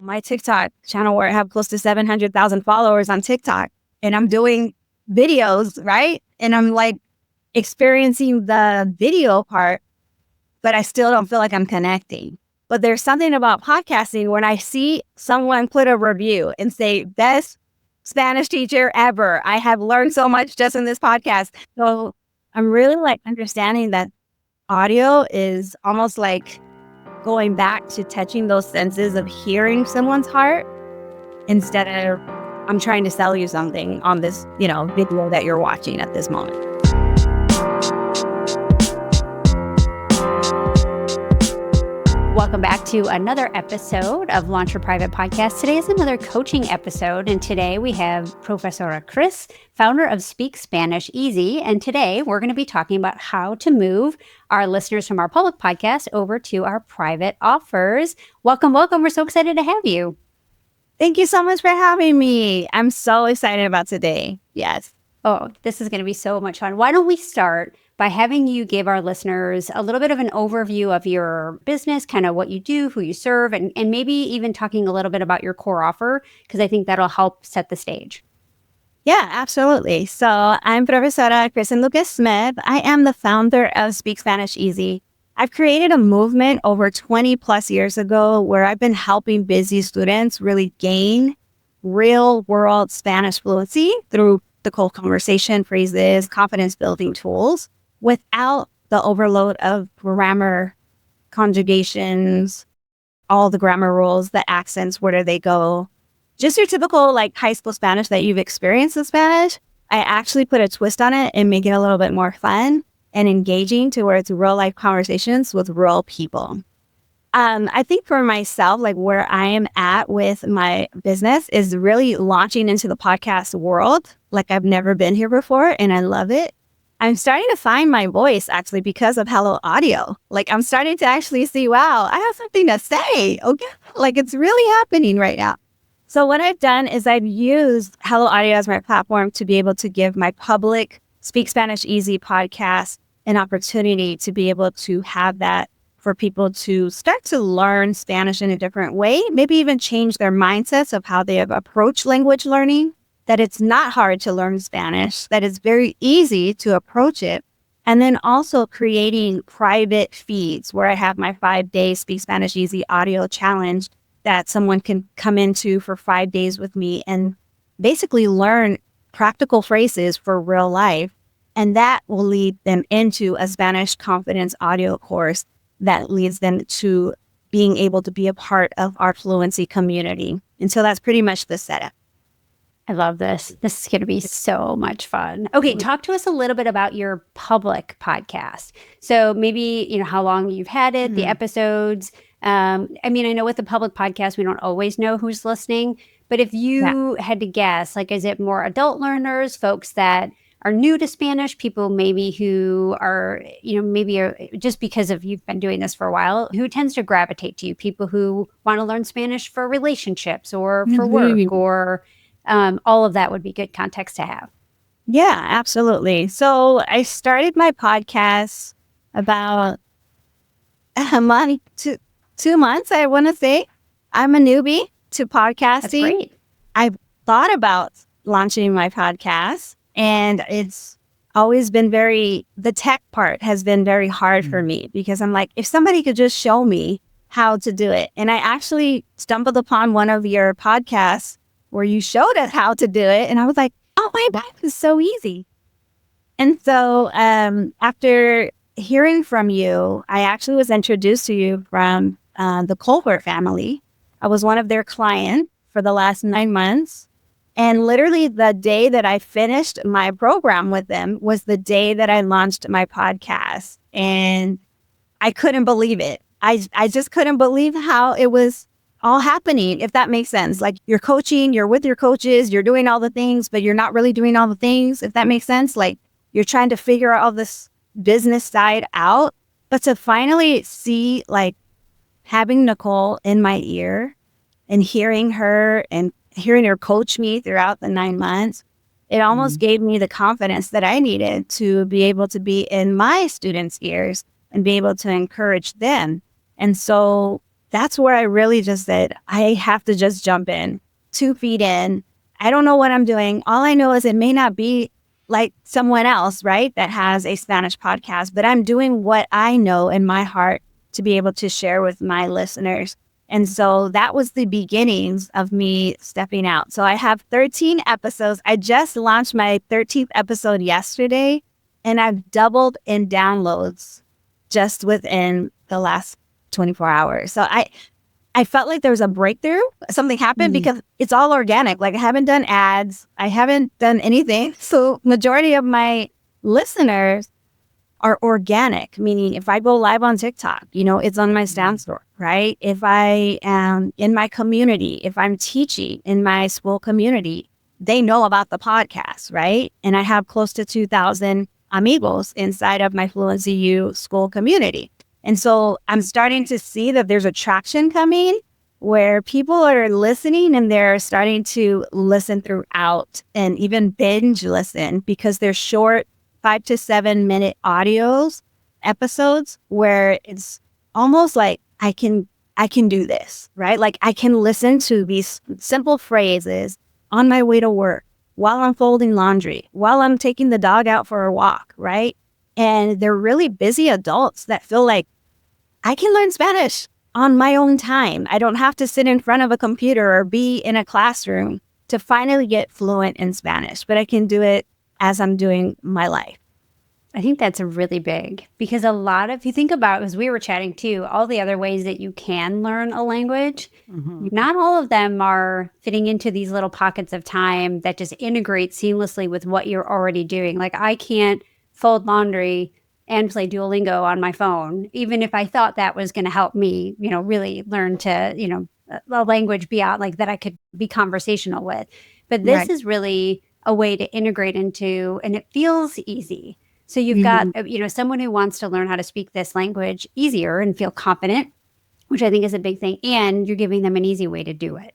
my TikTok channel where I have close to 700,000 followers on TikTok, and I'm doing videos, right? And I'm like experiencing the video part, but I still don't feel like I'm connecting. But there's something about podcasting when I see someone put a review and say, best Spanish teacher ever. I have learned so much just in this podcast. So I'm really like understanding that audio is almost like going back to touching those senses of hearing someone's heart instead of I'm trying to sell you something on this, video that you're watching at this moment. Welcome back to another episode of Launch Your Private Podcast. Today is another coaching episode, and today we have Profesora Kris, founder of Speak Spanish Easy. And today we're going to be talking about how to move our listeners from our public podcast over to our private offers. Welcome. We're so excited to have you. Thank you so much for having me. I'm so excited about today. Yes. Oh, this is going to be so much fun. Why don't we start by having you give our listeners a little bit of an overview of your business, kind of what you do, who you serve, and maybe even talking a little bit about your core offer, because I think that'll help set the stage. Yeah, absolutely. So I'm Profesora Kris Smith. I am the founder of Speak Spanish Easy. I've created a movement over 20 plus years ago where I've been helping busy students really gain real world Spanish fluency through the cold conversation phrases, confidence building tools, without the overload of grammar, conjugations, all the grammar rules, the accents, where do they go? Just your typical like high school Spanish that you've experienced in Spanish. I actually put a twist on it and make it a little bit more fun and engaging to where it's real life conversations with real people. I think for myself, like where I am at with my business is really launching into the podcast world like I've never been here before, and I love it. I'm starting to find my voice actually because of Hello Audio. Like I'm starting to actually see, wow, I have something to say. Okay, like it's really happening right now. So what I've done is I've used Hello Audio as my platform to be able to give my public Speak Spanish Easy podcast an opportunity to be able to have that for people to start to learn Spanish in a different way, maybe even change their mindsets of how they have approached language learning, that it's not hard to learn Spanish, that it's very easy to approach it. And then also creating private feeds where I have my 5-day Speak Spanish Easy audio challenge that someone can come into for 5 days with me and basically learn practical phrases for real life. And that will lead them into a Spanish confidence audio course that leads them to being able to be a part of our fluency community. And so that's pretty much the setup. I love this. This is going to be so much fun. Okay, talk to us a little bit about your public podcast. So maybe, how long you've had it, the episodes. I know with the public podcast, we don't always know who's listening. But if you had to guess, like, is it more adult learners, folks that are new to Spanish, people maybe who are, just because of you've been doing this for a while, who tends to gravitate to you? People who want to learn Spanish for relationships or for work or all of that would be good context to have. Yeah, absolutely. So I started my podcast about a month to 2 months, I want to say. I'm a newbie to podcasting. That's great. I've thought about launching my podcast, and it's always been the tech part has been very hard for me because I'm like, if somebody could just show me how to do it. And I actually stumbled upon one of your podcasts where you showed us how to do it. And I was like, oh my God, it's so easy. And so after hearing from you, I actually was introduced to you from the Colbert family. I was one of their clients for the last 9 months. And literally the day that I finished my program with them was the day that I launched my podcast. And I couldn't believe it. I just couldn't believe how it was all happening, if that makes sense. Like you're coaching, you're with your coaches, you're doing all the things, but you're not really doing all the things, if that makes sense. Like you're trying to figure all this business side out. But to finally see, like having Nicole in my ear and hearing her coach me throughout the 9 months, it almost gave me the confidence that I needed to be able to be in my students' ears and be able to encourage them. And so that's where I really just said, I have to just jump in, 2 feet in. I don't know what I'm doing. All I know is it may not be like someone else, right, that has a Spanish podcast, but I'm doing what I know in my heart to be able to share with my listeners. And so that was the beginnings of me stepping out. So I have 13 episodes. I just launched my 13th episode yesterday, and I've doubled in downloads just within the last 24 hours. So I felt like there was a breakthrough. Something happened because it's all organic. Like I haven't done ads. I haven't done anything. So majority of my listeners are organic, meaning if I go live on TikTok, it's on my stand store, right? If I am in my community, if I'm teaching in my school community, they know about the podcast, right? And I have close to 2,000 amigos inside of my Fluency U school community. And so I'm starting to see that there's a traction coming where people are listening and they're starting to listen throughout and even binge listen because they're short 5 to 7 minute episodes where it's almost like I can do this, right? Like I can listen to these simple phrases on my way to work, while I'm folding laundry, while I'm taking the dog out for a walk, right? And they're really busy adults that feel like I can learn Spanish on my own time. I don't have to sit in front of a computer or be in a classroom to finally get fluent in Spanish, but I can do it as I'm doing my life. I think that's really big because if you think about, as we were chatting too, all the other ways that you can learn a language, not all of them are fitting into these little pockets of time that just integrate seamlessly with what you're already doing. Like I can't fold laundry and play Duolingo on my phone, even if I thought that was going to help me, really learn to, a language beyond like that I could be conversational with. But this is really a way to integrate into, and it feels easy. So you've got, someone who wants to learn how to speak this language easier and feel confident, which I think is a big thing. And you're giving them an easy way to do it.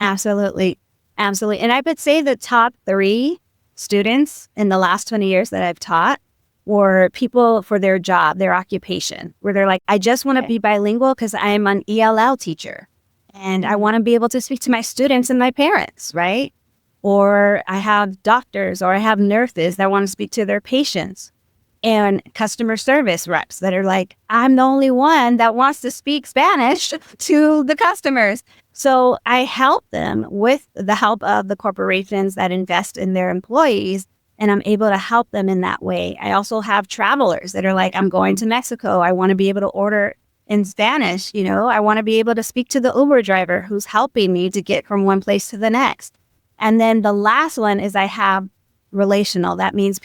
Absolutely. Absolutely. And I would say the top 3 students in the last 20 years that I've taught were people for their job, their occupation, where they're like, I just want to be bilingual because I'm an ELL teacher and I want to be able to speak to my students and my parents, right? Or I have doctors or I have nurses that want to speak to their patients, and customer service reps that are like, I'm the only one that wants to speak Spanish to the customers. So I help them with the help of the corporations that invest in their employees, and I'm able to help them in that way. I also have travelers that are like, I'm going to Mexico. I want to be able to order in Spanish. I want to be able to speak to the Uber driver who's helping me to get from one place to the next. And then the last one is I have relational. That means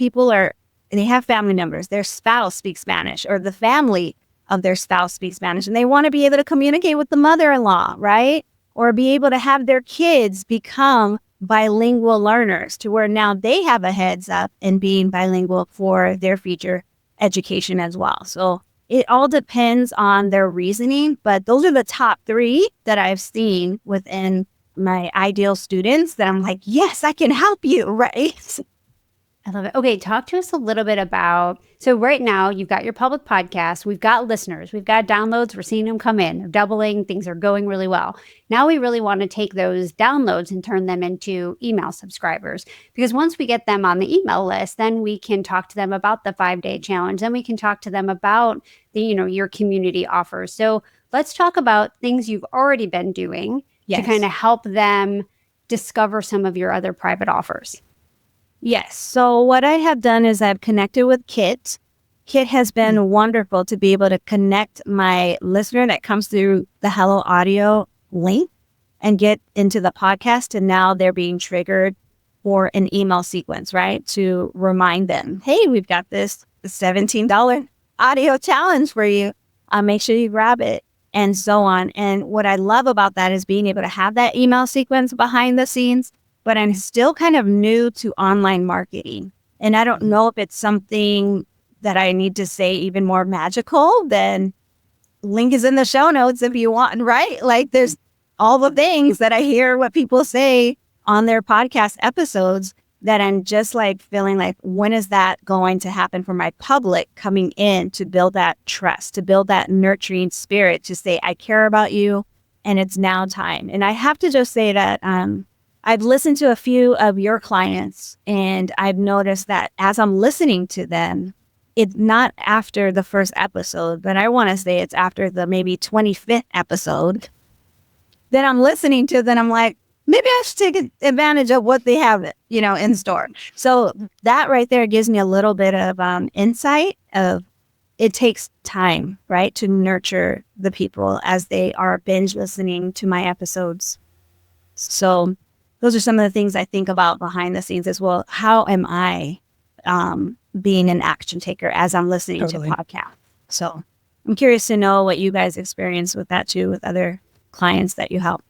they have family members. Their spouse speaks Spanish, or the family of their spouse speaks Spanish, and they want to be able to communicate with the mother-in-law, right? Or be able to have their kids become bilingual learners to where now they have a heads up in being bilingual for their future education as well. So it all depends on their reasoning, but those are the top 3 that I've seen within my ideal students that I'm like, yes, I can help you, right? I love it. Okay, talk to us a little bit about, so right now you've got your public podcast, we've got listeners, we've got downloads, we're seeing them come in, they're doubling, things are going really well. Now we really want to take those downloads and turn them into email subscribers, because once we get them on the email list, then we can talk to them about the 5-day challenge, then we can talk to them about the, your community offers. So let's talk about things you've already been doing to kind of help them discover some of your other private offers. Yes. So what I have done is I've connected with Kit. Kit has been wonderful to be able to connect my listener that comes through the Hello Audio link and get into the podcast. And now they're being triggered for an email sequence, right? To remind them, hey, we've got this $17 audio challenge for you. Make sure you grab it, and so on. And what I love about that is being able to have that email sequence behind the scenes, but I'm still kind of new to online marketing. And I don't know if it's something that I need to say even more magical. Then link is in the show notes if you want, right? Like there's all the things that I hear what people say on their podcast episodes. that I'm just like feeling like, when is that going to happen for my public coming in to build that trust, to build that nurturing spirit, to say, I care about you and it's now time. And I have to just say that I've listened to a few of your clients and I've noticed that as I'm listening to them, it's not after the first episode, but I want to say it's after the maybe 25th episode that I'm listening to, then I'm like, maybe I should take advantage of what they have, in store. So that right there gives me a little bit of insight of it takes time, right, to nurture the people as they are binge listening to my episodes. So those are some of the things I think about behind the scenes as well. How am I being an action taker as I'm listening to podcasts? So I'm curious to know what you guys experience with that too, with other clients that you help.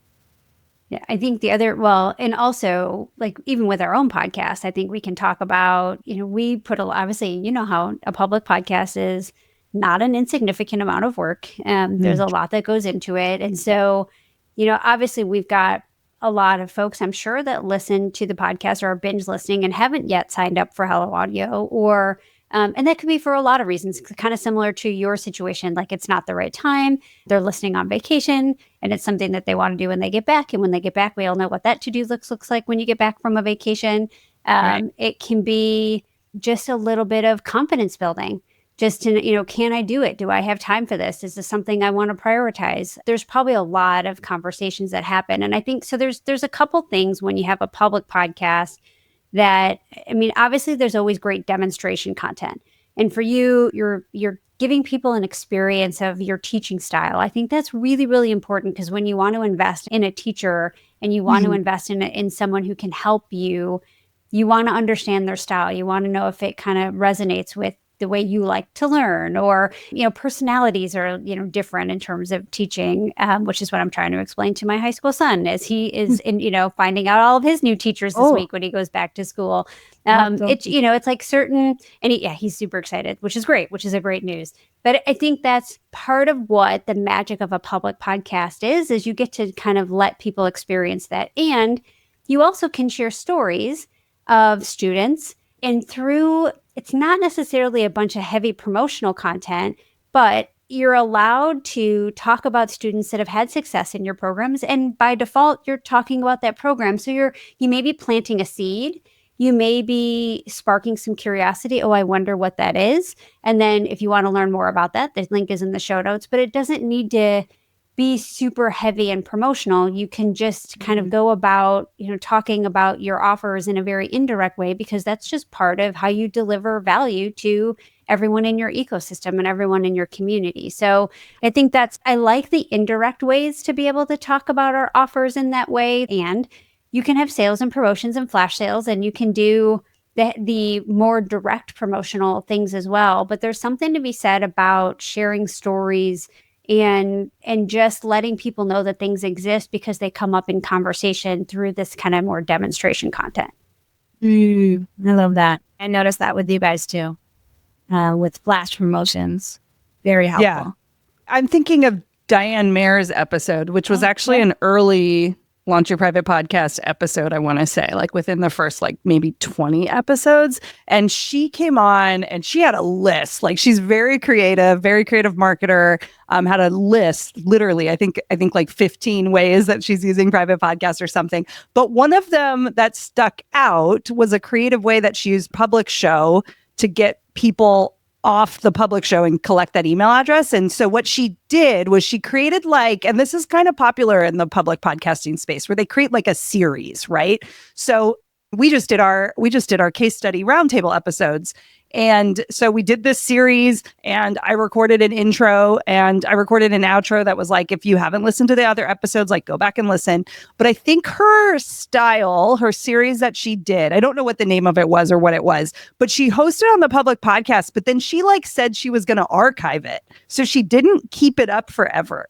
Yeah, I think and also like even with our own podcast, I think we can talk about, we put obviously, how a public podcast is not an insignificant amount of work. There's a lot that goes into it. And so, obviously we've got a lot of folks, I'm sure, that listen to the podcast or are binge listening and haven't yet signed up for Hello Audio or and that could be for a lot of reasons, kind of similar to your situation. Like it's not the right time. They're listening on vacation and it's something that they want to do when they get back. And when they get back, we all know what that to-do looks like when you get back from a vacation. Right. It can be just a little bit of confidence building. Just to, can I do it? Do I have time for this? Is this something I want to prioritize? There's probably a lot of conversations that happen. And I think, so there's a couple things when you have a public podcast that, obviously there's always great demonstration content. And for you, you're giving people an experience of your teaching style. I think that's really, really important because when you want to invest in a teacher and you want to invest in someone who can help you, you want to understand their style. You want to know if it kind of resonates with the way you like to learn, or, personalities are, different in terms of teaching, which is what I'm trying to explain to my high school son as he is finding out all of his new teachers this week when he goes back to school. It's like certain, and he's super excited, which is great, which is a great news. But I think that's part of what the magic of a public podcast is you get to kind of let people experience that. And you also can share stories of students, and through, it's not necessarily a bunch of heavy promotional content, but you're allowed to talk about students that have had success in your programs. And by default, you're talking about that program. So you may be planting a seed. You may be sparking some curiosity. Oh, I wonder what that is. And then if you want to learn more about that, the link is in the show notes, but it doesn't need to be super heavy and promotional. You can just kind of go about, talking about your offers in a very indirect way, because that's just part of how you deliver value to everyone in your ecosystem and everyone in your community. So I think I like the indirect ways to be able to talk about our offers in that way. And you can have sales and promotions and flash sales, and you can do the more direct promotional things as well. But there's something to be said about sharing stories and just letting people know that things exist because they come up in conversation through this kind of more demonstration content. I love that. I noticed that with you guys too, with flash promotions. Very helpful. Yeah. I'm thinking of Diane Mayer's episode, which was actually an early Launch Your Private Podcast episode, I want to say, like within the first maybe 20 episodes. And she came on and she had a list. Like, she's very creative marketer, had a list, literally, I think like 15 ways that she's using private podcasts or something. But one of them that stuck out was a creative way that she used Public Show to get people off the Public Show and collect that email address. And so what she did was she created and this is kind of popular in the public podcasting space, where they create a series, right? So we just did our case study roundtable episodes. And so we did this series, and I recorded an intro and I recorded an outro that was if you haven't listened to the other episodes, go back and listen. But I think her style, her series that she did, I don't know what the name of it was or what it was, but she hosted on the public podcast, but then she said she was going to archive it. So she didn't keep it up forever.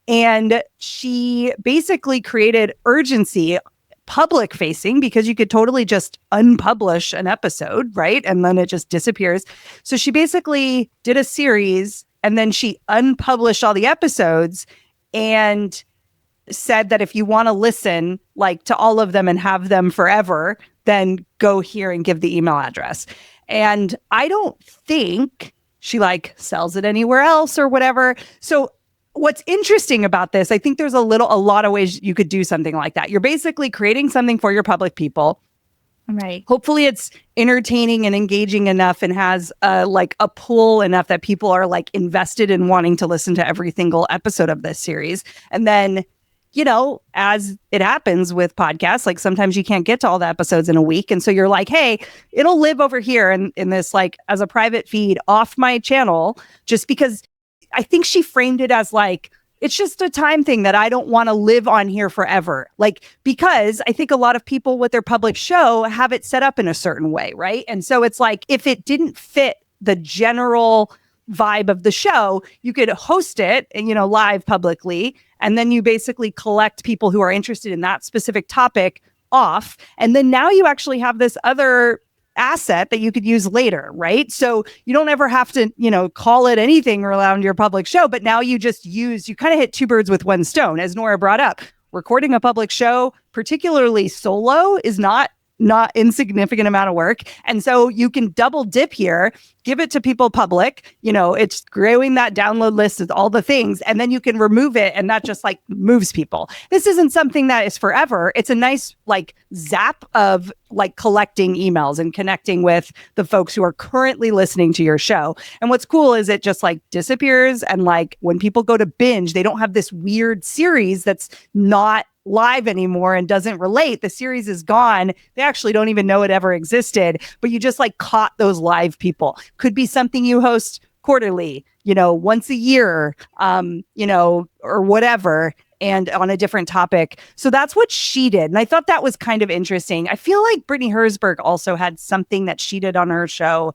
And she basically created urgency, public facing, because you could totally just unpublish an episode, right? And then it just disappears. So she basically did a series, and then she unpublished all the episodes and said that if you want to listen to all of them and have them forever, then go here and give the email address. And I don't think she like sells it anywhere else or whatever. So what's interesting about this, I think there's a lot of ways you could do something like that. You're basically creating something for your public people. Right. Hopefully it's entertaining and engaging enough and has like a pull enough that people are like invested in wanting to listen to every single episode of this series. And then, you know, as it happens with podcasts, like sometimes you can't get to all the episodes in a week. And so you're like, hey, it'll live over here in this like as a private feed off my channel, just because I think she framed it as like, it's just a time thing that I don't want to live on here forever. Like, because I think a lot of people with their public show have it set up in a certain way, right? And so it's like, if it didn't fit the general vibe of the show, you could host it, you know, live publicly. And then you basically collect people who are interested in that specific topic off. And then now you actually have this other asset that you could use later, right? So you don't ever have to, you know, call it anything around your public show, but now you just you kind of hit two birds with one stone, as Nora brought up. Recording a public show, particularly solo, is not insignificant amount of work. And so you can double dip here, give it to people public, you know, it's growing that download list with all the things, and then you can remove it and that just like moves people. This isn't something that is forever. It's a nice like zap of like collecting emails and connecting with the folks who are currently listening to your show. And what's cool is it just like disappears. And like when people go to binge, they don't have this weird series that's not live anymore and doesn't relate. The series is gone. They actually don't even know it ever existed, but you just like caught those live people. Could be something you host quarterly, you know, once a year, you know, or whatever, and on a different topic. So that's what she did. And I thought that was kind of interesting. I feel like Brittany Herzberg also had something that she did on her show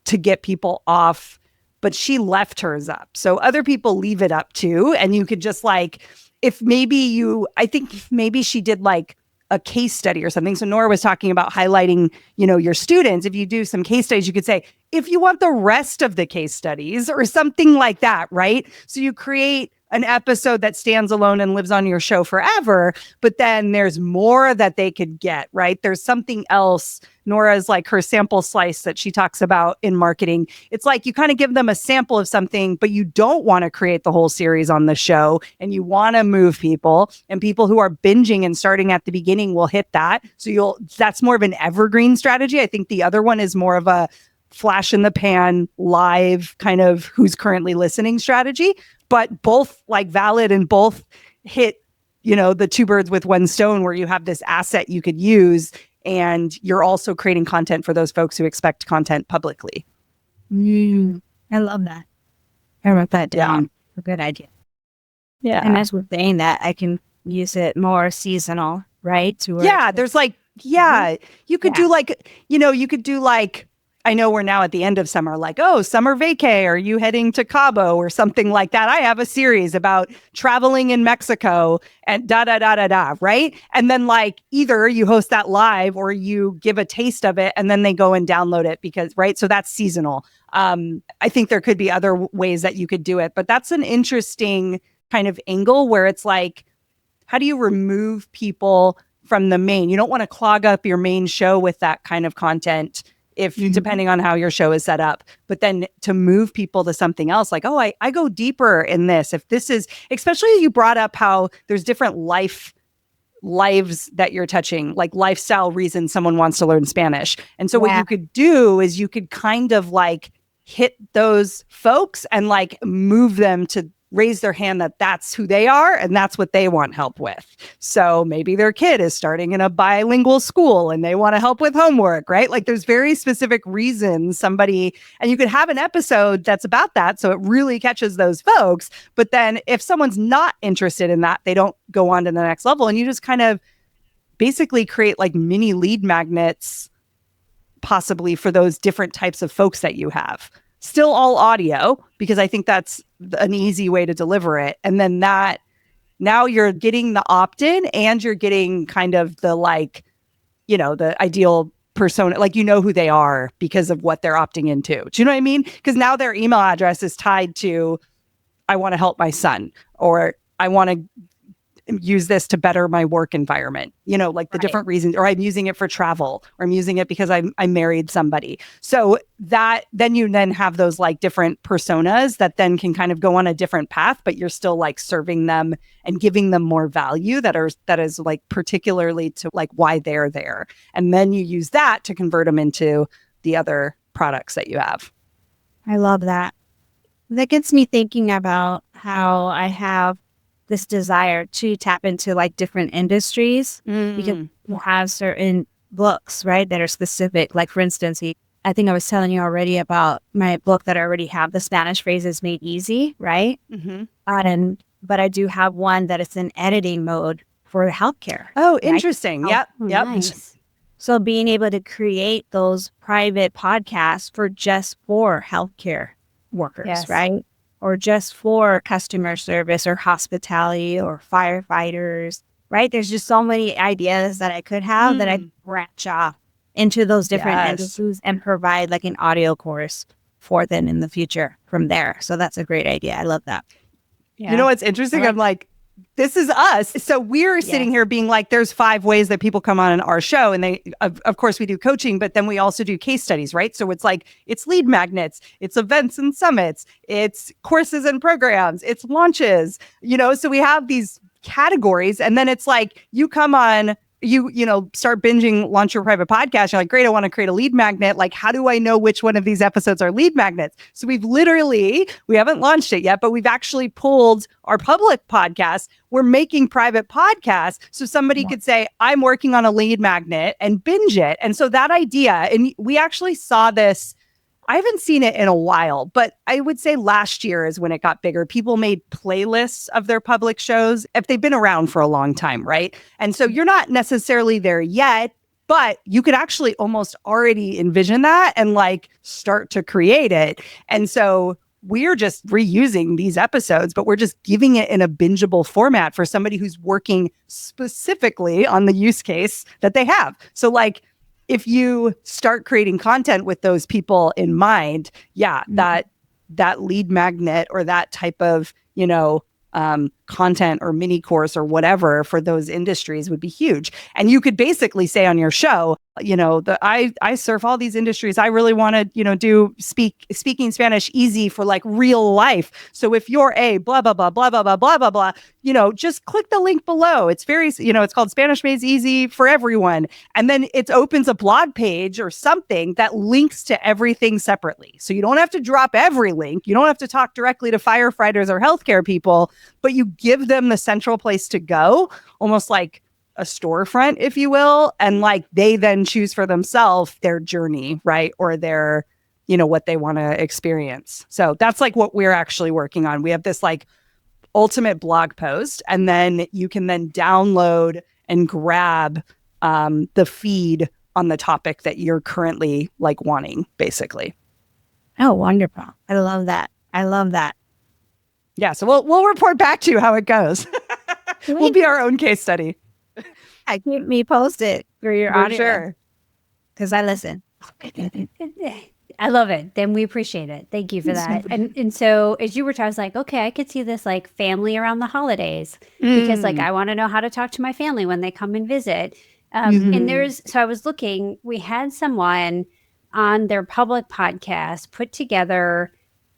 to get people off, but she left hers up. So other people leave it up too. And you could just like, if maybe I think maybe she did like a case study or something. So Nora was talking about highlighting, you know, your students. If you do some case studies, you could say, if you want the rest of the case studies or something like that, right? So you create an episode that stands alone and lives on your show forever, but then there's more that they could get, right? There's something else. Nora's like her sample slice that she talks about in marketing. It's like you kind of give them a sample of something, but you don't want to create the whole series on the show, and you want to move people, and people who are binging and starting at the beginning will hit that. So that's more of an evergreen strategy. I think the other one is more of a flash in the pan, live kind of who's currently listening strategy, but both like valid and both hit, you know, the two birds with one stone, where you have this asset you could use and you're also creating content for those folks who expect content publicly. I love that. I wrote that down. Yeah. A good idea. Yeah. And as we're saying that, I can use it more seasonal, right? There's like, you could do like, you know, you could do like, I know we're now at the end of summer, like, oh, summer vacay, are you heading to Cabo or something like that? I have a series about traveling in Mexico and right? And then like either you host that live or you give a taste of it and then they go and download it because, right? So that's seasonal. I think there could be other ways that you could do it, but that's an interesting kind of angle where it's like, how do you remove people from the main? You don't want to clog up your main show with that kind of content if depending on how your show is set up, but then to move people to something else, like, oh, I go deeper in this. If this is, especially you brought up how there's different lives that you're touching, like lifestyle reasons someone wants to learn Spanish. And so what you could do is you could kind of like hit those folks and like move them to raise their hand that that's who they are and that's what they want help with. So maybe their kid is starting in a bilingual school and they want to help with homework, right? Like there's very specific reasons and you could have an episode that's about that. So it really catches those folks. But then if someone's not interested in that, they don't go on to the next level, and you just kind of basically create like mini lead magnets possibly for those different types of folks that you have. Still all audio, because I think that's an easy way to deliver it. And then that, now you're getting the opt-in and you're getting kind of the like, you know, the ideal persona, like you know who they are because of what they're opting into. Do you know what I mean? Because now their email address is tied to, I want to help my son, or I want to use this to better my work environment, like the different reasons, or I'm using it for travel, or I'm using it because I married somebody. So that then you then have those like different personas that then can kind of go on a different path, but you're still like serving them and giving them more value that is like particularly to like why they're there. And then you use that to convert them into the other products that you have. I love that. That gets me thinking about how I have this desire to tap into like different industries because you have certain books, right, that are specific. Like for instance, I think I was telling you already about my book that I already have, The Spanish Phrases Made Easy, right? But I do have one that is in editing mode for healthcare. Oh, interesting. Right? Yep. Nice. So being able to create those private podcasts for healthcare workers, right? Or just for customer service or hospitality or firefighters, right? There's just so many ideas that I could have that I branch off into those different industries and provide like an audio course for them in the future from there. So that's a great idea. I love that. Yeah. You know what's interesting? I'm like, this is us. So we're sitting here being like, there's 5 ways that people come on our show. And they, of course, we do coaching, but then we also do case studies, right? So it's like, it's lead magnets, it's events and summits, it's courses and programs, it's launches, so we have these categories. And then it's like, you come on, you start binging Launch Your Private Podcast. You're like, great, I want to create a lead magnet. Like, how do I know which one of these episodes are lead magnets? So we haven't launched it yet, but we've actually pulled our public podcast. We're making private podcasts. So somebody could say, I'm working on a lead magnet and binge it. And so that idea, and we actually saw this, I haven't seen it in a while, but I would say last year is when it got bigger. People made playlists of their public shows if they've been around for a long time, right? And so you're not necessarily there yet, but you could actually almost already envision that and like start to create it. And so we're just reusing these episodes, but we're just giving it in a bingeable format for somebody who's working specifically on the use case that they have. So like, if you start creating content with those people in mind, that lead magnet or that type of, content or mini course or whatever for those industries would be huge. And you could basically say on your show, I surf all these industries. I really want to, do speaking Spanish easy for like real life. So if you're a blah, blah, blah, blah, blah, blah, blah, blah, blah, just click the link below. It's very, it's called Spanish Made Easy for Everyone. And then it opens a blog page or something that links to everything separately. So you don't have to drop every link. You don't have to talk directly to firefighters or healthcare people, but you give them the central place to go, almost like a storefront, if you will. And like they then choose for themselves their journey, right? Or their, what they want to experience. So that's like what we're actually working on. We have this like ultimate blog post, and then you can then download and grab the feed on the topic that you're currently like wanting, basically. Oh, wonderful. I love that. Yeah. So we'll report back to you how it goes. We'll be our own case study. Keep me posted for your audio. Sure. Because I listen. I love it. Then we appreciate it. Thank you for that. And so as you were talking, I was like, okay, I could see this like family around the holidays because like I want to know how to talk to my family when they come and visit. And so I was looking, we had someone on their public podcast put together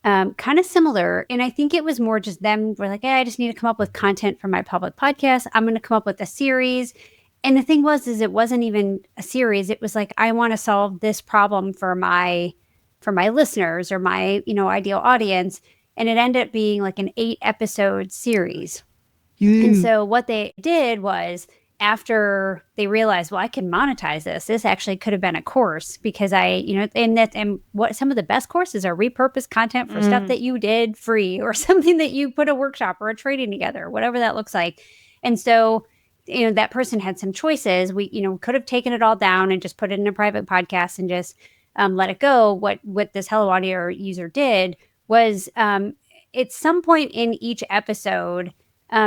kind of similar. And I think it was more just them were like, hey, I just need to come up with content for my public podcast. I'm going to come up with a series. And the thing is it wasn't even a series. It was like, I want to solve this problem for my listeners or my, ideal audience. And it ended up being like an 8-episode series. And so what they did was after they realized, well, I can monetize this actually could have been a course because and what some of the best courses are repurposed content for stuff that you did free or something that you put a workshop or a training together, whatever that looks like. And so that person had some choices. We, could have taken it all down and just put it in a private podcast and just let it go. What this Hello Audio user did was at some point in each episode,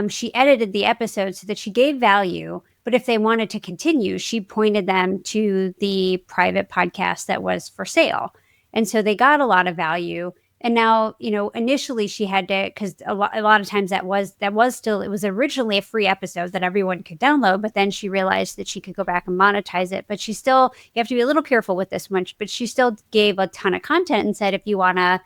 she edited the episode so that she gave value. But if they wanted to continue, she pointed them to the private podcast that was for sale. And so they got a lot of value. And now, initially she had to, because a lot of times that was still, it was originally a free episode that everyone could download, but then she realized that she could go back and monetize it. But she still, you have to be a little careful with this one, but she still gave a ton of content and said, if you want to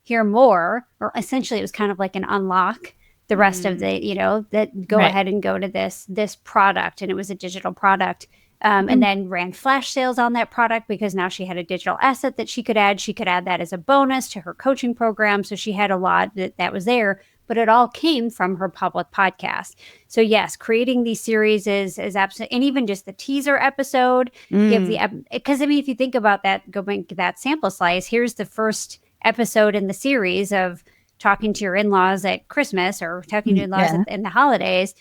hear more, or essentially it was kind of like an unlock the rest of the, that go ahead and go to this product. And it was a digital product. And then ran flash sales on that product because now she had a digital asset that she could add. She could add that as a bonus to her coaching program. So she had a lot that was there, but it all came from her public podcast. So yes, creating these series is absolutely, and even just the teaser episode gives because if you think about that, go back to that sample slice, here's the first episode in the series of talking to your in-laws at Christmas or talking to your in-laws in the holidays.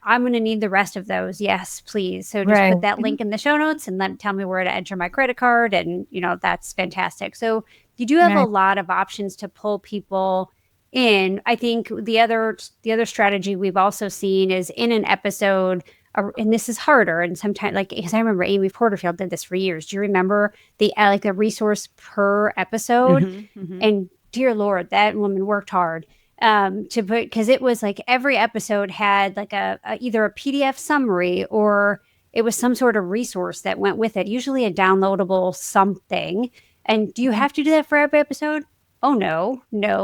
I'm going to need the rest of those. Yes, please. So just put that link in the show notes and then tell me where to enter my credit card. And, that's fantastic. So you do have a lot of options to pull people in. I think the other strategy we've also seen is in an episode, and this is harder. And sometimes, because I remember Amy Porterfield did this for years. Do you remember the resource per episode? And dear Lord, that woman worked hard. Because it was like every episode had like either a PDF summary or it was some sort of resource that went with it, usually a downloadable something. And do you have to do that for every episode? Oh, no,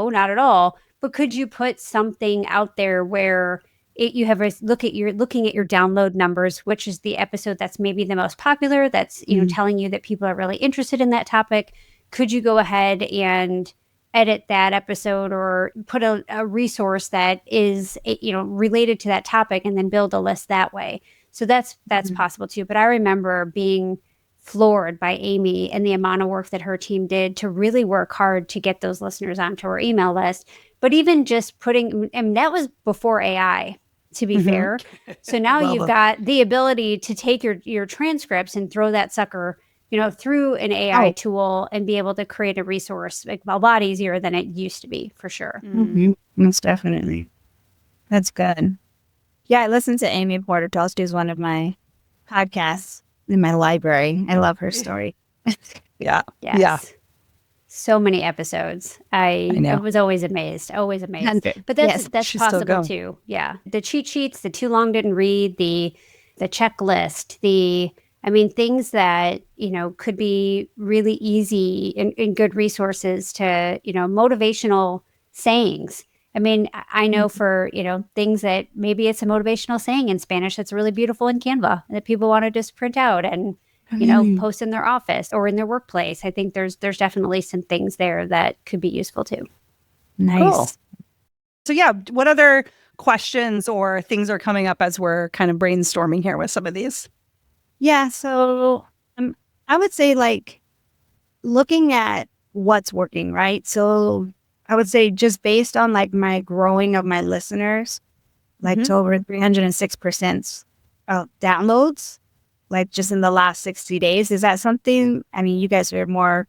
not at all. But could you put something out there where you have looking at your download numbers, which is the episode that's maybe the most popular, that's, telling you that people are really interested in that topic. Could you go ahead and edit that episode or put a resource that is, related to that topic and then build a list that way? So that's possible too. But I remember being floored by Amy and the amount of work that her team did to really work hard to get those listeners onto her email list. But even just that was before AI, to be fair. So now you've got the ability to take your transcripts and throw that sucker through an AI tool and be able to create a resource a lot easier than it used to be, for sure. Most definitely. That's good. Yeah, I listen to Amy Porterfield. She's one of my podcasts in my library. I love her story. Yeah. Yes. Yeah. So many episodes. I was always amazed. But that's possible too. Yeah. The cheat sheets, the too long didn't read, the checklist, things that, could be really easy and good resources to, motivational sayings. I know for, things that maybe it's a motivational saying in Spanish that's really beautiful in Canva that people want to just print out and, post in their office or in their workplace. I think there's definitely some things there that could be useful too. Nice. Cool. So yeah, what other questions or things are coming up as we're kind of brainstorming here with some of these? Yeah, so I would say looking at what's working, right? So I would say just based on my growing of my listeners, to over 306% of downloads, just in the last 60 days. Is that something, you guys are more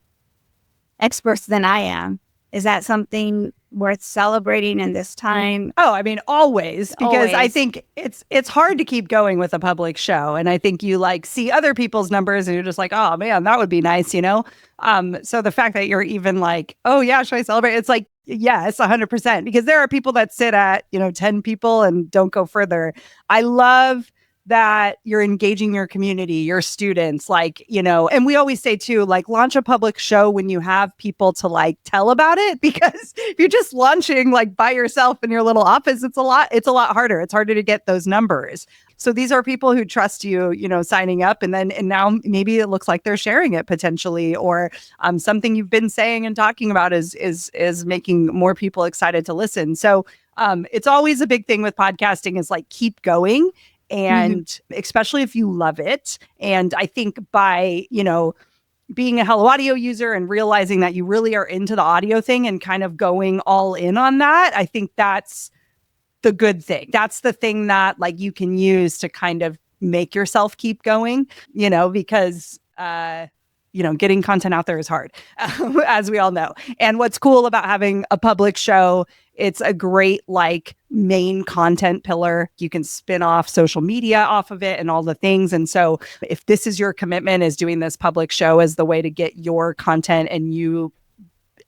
experts than I am. Is that something worth celebrating in this time? Oh, always, because I think it's hard to keep going with a public show. And I think you see other people's numbers and you're just like, oh man, that would be nice, So the fact that you're even oh yeah, should I celebrate? It's yes, 100%, because there are people that sit at, 10 people and don't go further. I love that you're engaging your community, your students, and we always say too, launch a public show when you have people to tell about it, because if you're just launching by yourself in your little office, it's a lot harder. It's harder to get those numbers. So these are people who trust you, signing up, and now maybe it looks like they're sharing it potentially, or something you've been saying and talking about is making more people excited to listen. So it's always a big thing with podcasting is keep going. And especially if you love it. And I think by, being a Hello Audio user and realizing that you really are into the audio thing and kind of going all in on that, I think that's the good thing. That's the thing that you can use to kind of make yourself keep going, because, getting content out there is hard, as we all know. And what's cool about having a public show, it's a great main content pillar. You can spin off social media off of it and all the things. And so if this is your commitment, is doing this public show as the way to get your content and you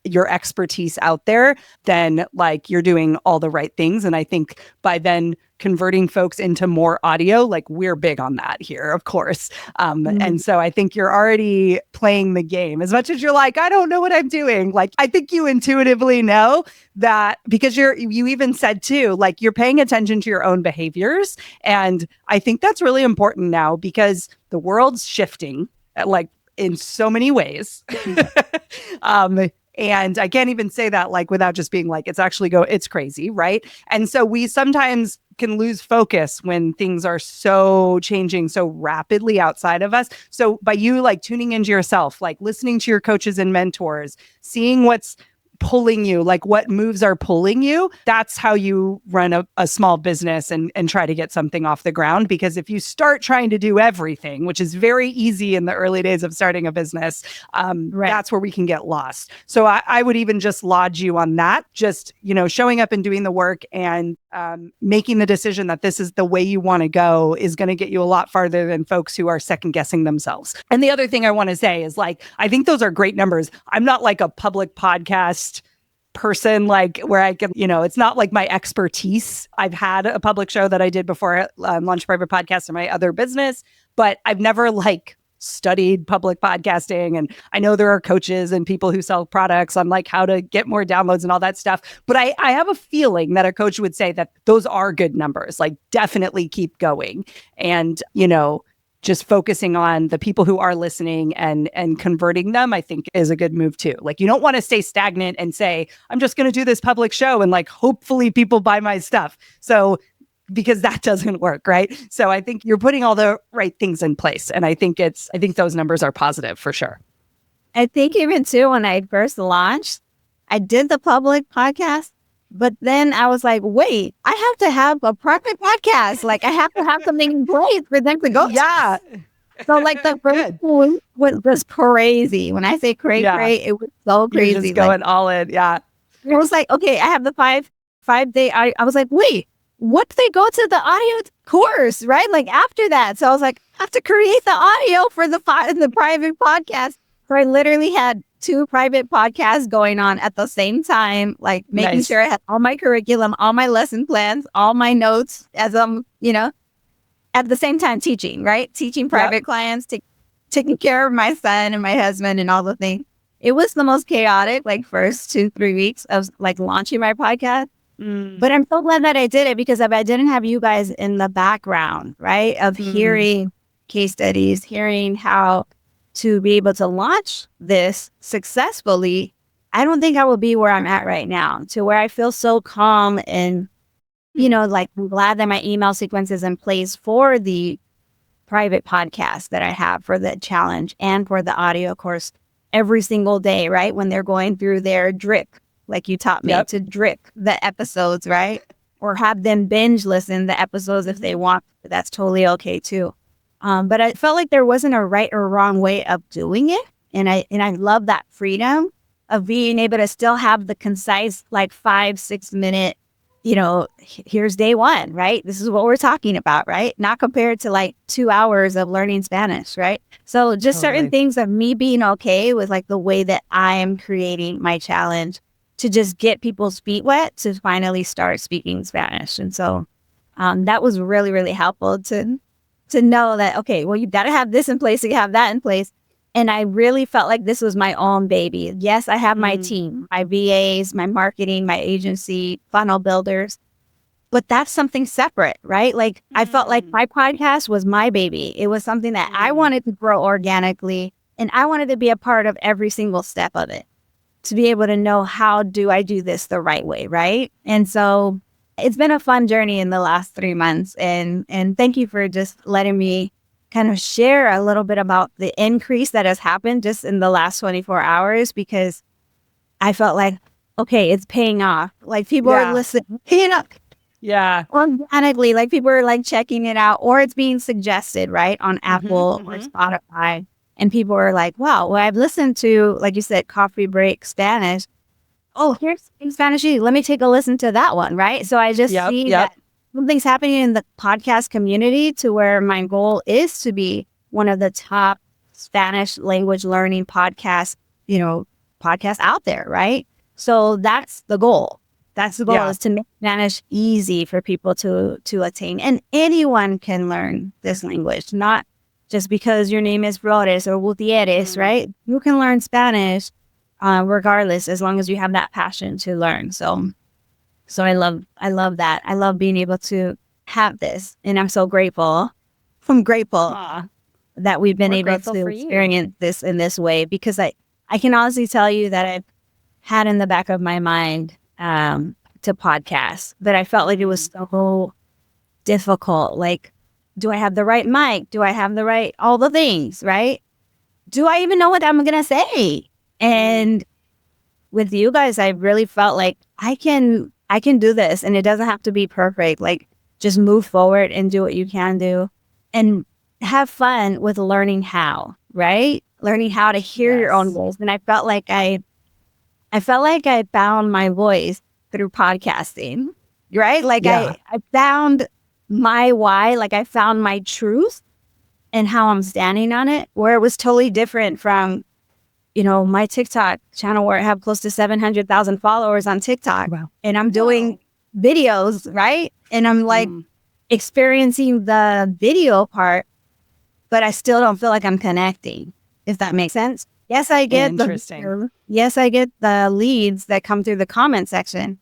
your expertise out there, then like you're doing all the right things. And I think by then converting folks into more audio, like we're big on that here, of course. And so I think you're already playing the game as much as you're like, I don't know what I'm doing. Like, I think you intuitively know that because you even said too, like you're paying attention to your own behaviors. And I think that's really important now because the world's shifting like in so many ways. And I can't even say that like without just being like, it's crazy, right? And so we sometimes can lose focus when things are so changing so rapidly outside of us. So by you like tuning into yourself, like listening to your coaches and mentors, seeing what's pulling you, like what moves are pulling you, that's how you run a small business and try to get something off the ground. Because if you start trying to do everything, which is very easy in the early days of starting a business, that's where we can get lost. So I would even just laud you on that, just, showing up and doing the work and making the decision that this is the way you want to go is going to get you a lot farther than folks who are second guessing themselves. And the other thing I want to say is like, I think those are great numbers. I'm not like a public podcast person, like where I can, it's not like my expertise. I've had a public show that I did before I launched private podcast in my other business, but I've never like studied public podcasting. And I know there are coaches and people who sell products on like how to get more downloads and all that stuff. But I have a feeling that a coach would say that those are good numbers, like definitely keep going. And, just focusing on the people who are listening and converting them, I think is a good move too. Like you don't want to stay stagnant and say, I'm just going to do this public show and like, hopefully people buy my stuff. So, because that doesn't work, right? So I think you're putting all the right things in place. And I think those numbers are positive for sure. I think even too, when I first launched, I did the public podcast. But then I was like, wait, I have to have a private podcast. Like I have to have something in place for them to go. Yeah. So like the first one was crazy. When I say crazy, it was so crazy. You're just going all in. Yeah. It was like, okay, I have the 5-day. I was like, wait, what do they go to the audio course, right? Like after that. So I was like, I have to create the audio for the private podcast. So I literally had 2 private podcasts going on at the same time, like making sure I had all my curriculum, all my lesson plans, all my notes as I'm, at the same time teaching, right? Teaching private clients, taking care of my son and my husband and all the things. It was the most chaotic, like first 2-3 weeks of like launching my podcast. But I'm so glad that I did it because if I didn't have you guys in the background, right, of hearing case studies, hearing how to be able to launch this successfully, I don't think I will be where I'm at right now, to where I feel so calm and, like I'm glad that my email sequence is in place for the private podcast that I have for the challenge and for the audio course every single day, right? When they're going through their drip, like you taught me to drip the episodes, right? Or have them binge listen the episodes if they want. That's totally okay too. But I felt like there wasn't a right or wrong way of doing it. And I love that freedom of being able to still have the concise, like 5-6 minute, here's day one, right? This is what we're talking about, right? Not compared to like 2 hours of learning Spanish, right? So just certain things of me being okay with like the way that I am creating my challenge to just get people's feet wet to finally start speaking Spanish. And so that was really, really helpful to know that, okay, well, you got to have this in place, so you have that in place. And I really felt like this was my own baby. Yes, I have my team, my VAs, my marketing, my agency, funnel builders, but that's something separate, right? Like I felt like my podcast was my baby. It was something that I wanted to grow organically, and I wanted to be a part of every single step of it to be able to know how do I do this the right way, right? And so it's been a fun journey in the last 3 months. And thank you for just letting me kind of share a little bit about the increase that has happened just in the last 24 hours, because I felt like, okay, it's paying off. Like people are listening, organically, like people are like checking it out, or it's being suggested, right, on Apple or Spotify. And people are like, wow, well, I've listened to, like you said, Coffee Break Spanish. Oh, here's Spanish. Let me take a listen to that one, right? So I just see that something's happening in the podcast community to where my goal is to be one of the top Spanish language learning podcasts, podcasts out there, right? So that's the goal. That's the goal, Yeah. is to make Spanish easy for people to attain. And anyone can learn this language, not just because your name is Flores or Gutierrez, right? You can learn Spanish regardless, as long as you have that passion to learn. So I love that. I love being able to have this, and I'm so grateful. I'm grateful that we've been We're able grateful to for you. experience this in this way, because I can honestly tell you that I've had in the back of my mind to podcast, but I felt like it was so difficult. Like, do I have the right mic? Do I have the right, all the things, right? Do I even know what I'm going to say? And with you guys, I really felt like I can do this, and it doesn't have to be perfect. Like, just move forward and do what you can do and have fun with learning how, right? Learning how to hear your own voice. And I felt like I found my voice through podcasting, right? Like I found my why, like I found my truth and how I'm standing on it, where it was totally different from, my TikTok channel, where I have close to 700,000 followers on TikTok. Wow. And I'm doing videos, right? And I'm like experiencing the video part, but I still don't feel like I'm connecting, if that makes sense. Yes, I get the leads that come through the comment section,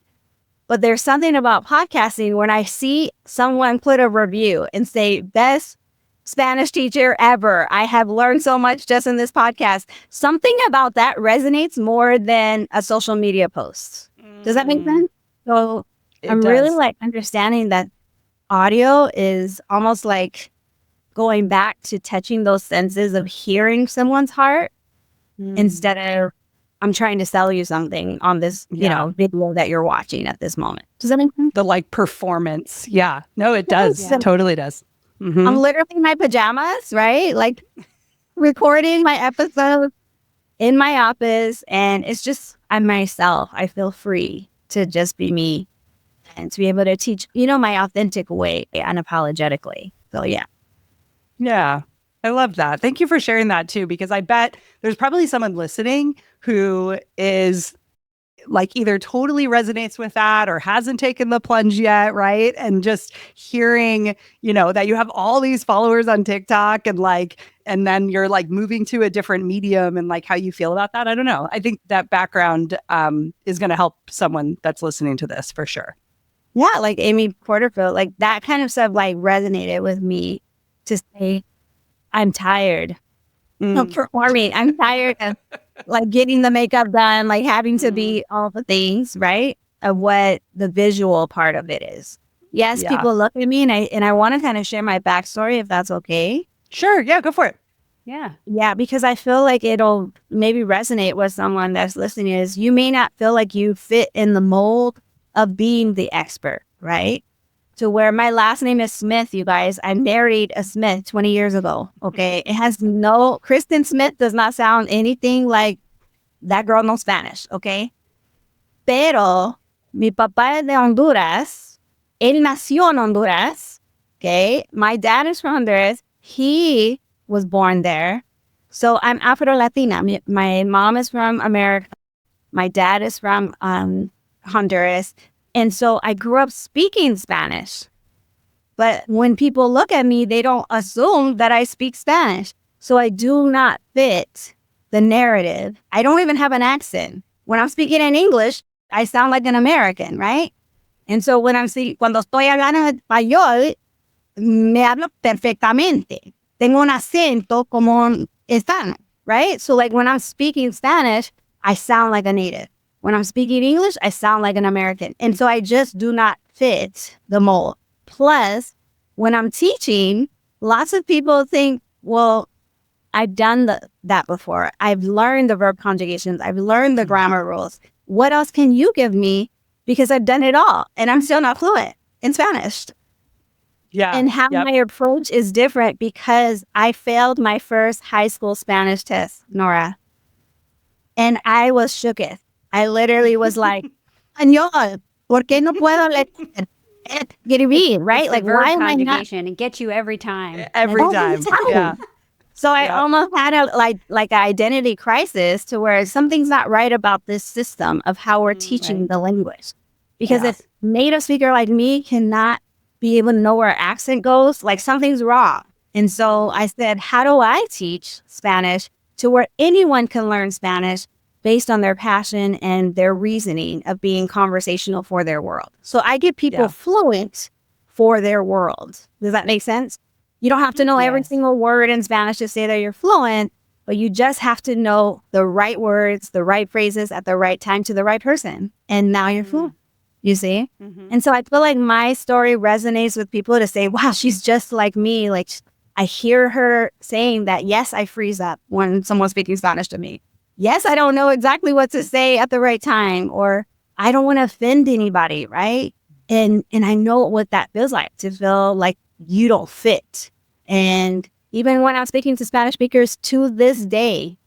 but there's something about podcasting when I see someone put a review and say, best Spanish teacher ever. I have learned so much just in this podcast. Something about that resonates more than a social media post. Does that make sense? So I'm really like understanding that audio is almost like going back to touching those senses of hearing someone's heart instead of I'm trying to sell you something on this, video that you're watching at this moment. Does that make sense? The like performance. Yeah. No, it does. Yeah. It totally does. Mm-hmm. I'm literally in my pajamas, right? Like recording my episodes in my office, and it's just, I'm myself. I feel free to just be me and to be able to teach, my authentic way, unapologetically. So yeah. Yeah. I love that. Thank you for sharing that too, because I bet there's probably someone listening who is like either totally resonates with that or hasn't taken the plunge yet, right? And just hearing, that you have all these followers on TikTok and then you're like moving to a different medium and like how you feel about that. I don't know. I think that background is going to help someone that's listening to this for sure. Yeah, like Amy Porterfield, like that kind of stuff like resonated with me to say, I'm tired of performing. I'm tired of like getting the makeup done, like having to be all the things, right? Of what the visual part of it is. Yes, people look at me and I want to kind of share my backstory, if that's okay. Sure. Yeah, go for it. Yeah. Yeah, because I feel like it'll maybe resonate with someone that's listening. Is you may not feel like you fit in the mold of being the expert, right? To where my last name is Smith, you guys. I married a Smith 20 years ago, okay? It has Kristen Smith does not sound anything like that girl knows Spanish, okay? Pero mi papá es de Honduras. Él nació en Honduras, okay? My dad is from Honduras. He was born there. So I'm Afro-Latina. My mom is from America. My dad is from Honduras. And so I grew up speaking Spanish. But when people look at me, they don't assume that I speak Spanish. So I do not fit the narrative. I don't even have an accent. When I'm speaking in English, I sound like an American, right? And so cuando estoy hablando español, me hablo perfectamente. Tengo un acento como hispano, right? So like when I'm speaking Spanish, I sound like a native. When I'm speaking English, I sound like an American. And so I just do not fit the mold. Plus, when I'm teaching, lots of people think, well, I've done that before. I've learned the verb conjugations. I've learned the grammar rules. What else can you give me? Because I've done it all and I'm still not fluent in Spanish. Yeah. And how my approach is different because I failed my first high school Spanish test, Nora. And I was shooketh. I literally was like, Señor, ¿por qué no puedo escribir? Right? It's like, the verb why am I not? conjugation? It gets you every time. Every time. Yeah. So I almost had a like an identity crisis to where something's not right about this system of how we're teaching the language. Because if native speaker like me cannot be able to know where accent goes, like something's wrong. And so I said, how do I teach Spanish to where anyone can learn Spanish based on their passion and their reasoning of being conversational for their world? So I get people fluent for their world. Does that make sense? You don't have to know every single word in Spanish to say that you're fluent, but you just have to know the right words, the right phrases at the right time to the right person. And now you're fluent, you see? And so I feel like my story resonates with people to say, wow, she's just like me. Like I hear her saying that, yes, I freeze up when someone's speaking Spanish to me. Yes, I don't know exactly what to say at the right time, or I don't want to offend anybody, right? And I know what that feels like, to feel like you don't fit. And even when I'm speaking to Spanish speakers to this day,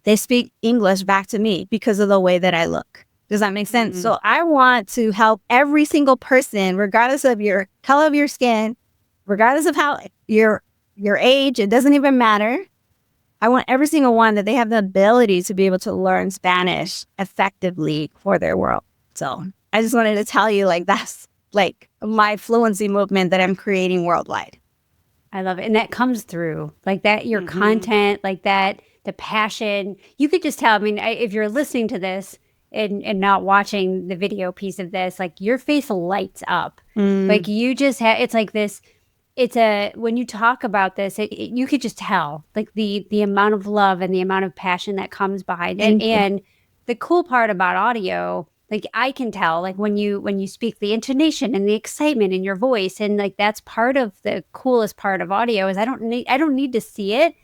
they speak English back to me because of the way that I look. Does that make sense? So I want to help every single person, regardless of your color of your skin, regardless of how your age, it doesn't even matter. I want every single one that they have the ability to be able to learn Spanish effectively for their world. So I just wanted to tell you, like, that's like my fluency movement that I'm creating worldwide. I love it. And that comes through like that, your content, like that, the passion. You could just tell, I mean, if you're listening to this and not watching the video piece of this, like your face lights up. Like you just have, it's like this, when you talk about this, you could just tell like the amount of love and the amount of passion that comes behind it. And the cool part about audio, like I can tell, like when you speak, the intonation and the excitement in your voice, and like that's part of the coolest part of audio is I don't need to see it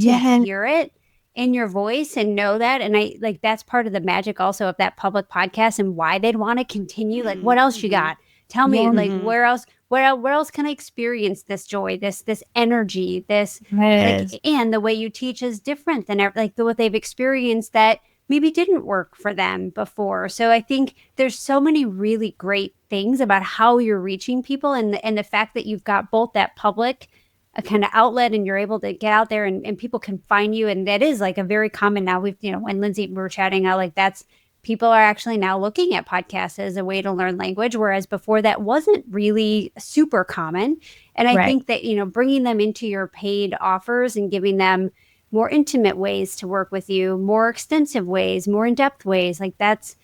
to hear it in your voice and know that. And I like that's part of the magic also of that public podcast and why they'd want to continue. Like what else you got? Tell me like where else can I experience this joy, this energy, this like, and the way you teach is different than like what they've experienced that maybe didn't work for them before. So I think there's so many really great things about how you're reaching people and the fact that you've got both that public a kind of outlet and you're able to get out there and people can find you. And that is like a very common now. We've, when Lindsay, we were chatting, I like that's people are actually now looking at podcasts as a way to learn language, whereas before that wasn't really super common. And I think that, bringing them into your paid offers and giving them more intimate ways to work with you, more extensive ways, more in-depth ways. Like that's,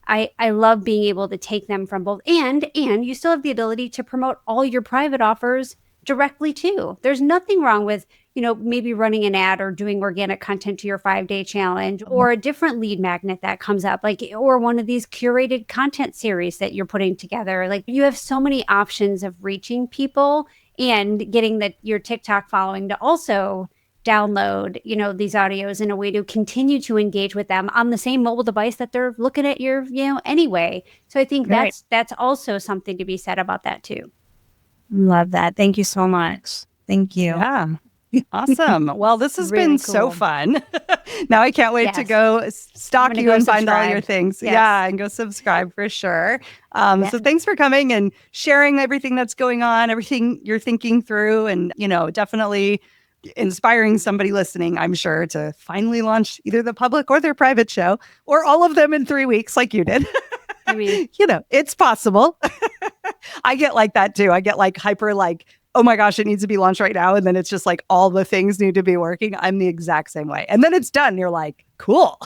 I love being able to take them from both. And you still have the ability to promote all your private offers directly too. There's nothing wrong with, maybe running an ad or doing organic content to your 5-day challenge or a different lead magnet that comes up, like, or one of these curated content series that you're putting together. Like you have so many options of reaching people and getting your TikTok following to also download, these audios in a way to continue to engage with them on the same mobile device that they're looking at your, anyway. So I think that's also something to be said about that too. Love that. Thank you so much. Thank you. Yeah. Awesome. Well, this has really been so fun. Now I can't wait to go stalk you and find all your things. Yes. Yeah, and go subscribe for sure. So thanks for coming and sharing everything that's going on, everything you're thinking through, and, definitely inspiring somebody listening, I'm sure, to finally launch either the public or their private show or all of them in 3 weeks like you did. I mean, it's possible. I get like that too. I get like hyper like, oh my gosh, it needs to be launched right now. And then it's just like all the things need to be working. I'm the exact same way. And then it's done. You're like, cool.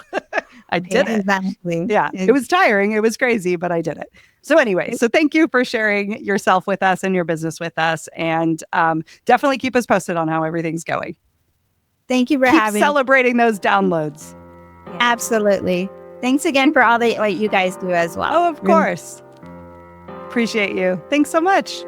I did it. Exactly. Yeah. It was tiring. It was crazy, but I did it. So anyway, so thank you for sharing yourself with us and your business with us. And definitely keep us posted on how everything's going. Thank you for keep celebrating those downloads. Absolutely. Thanks again for all that what you guys do as well. Oh, of course. Appreciate you. Thanks so much.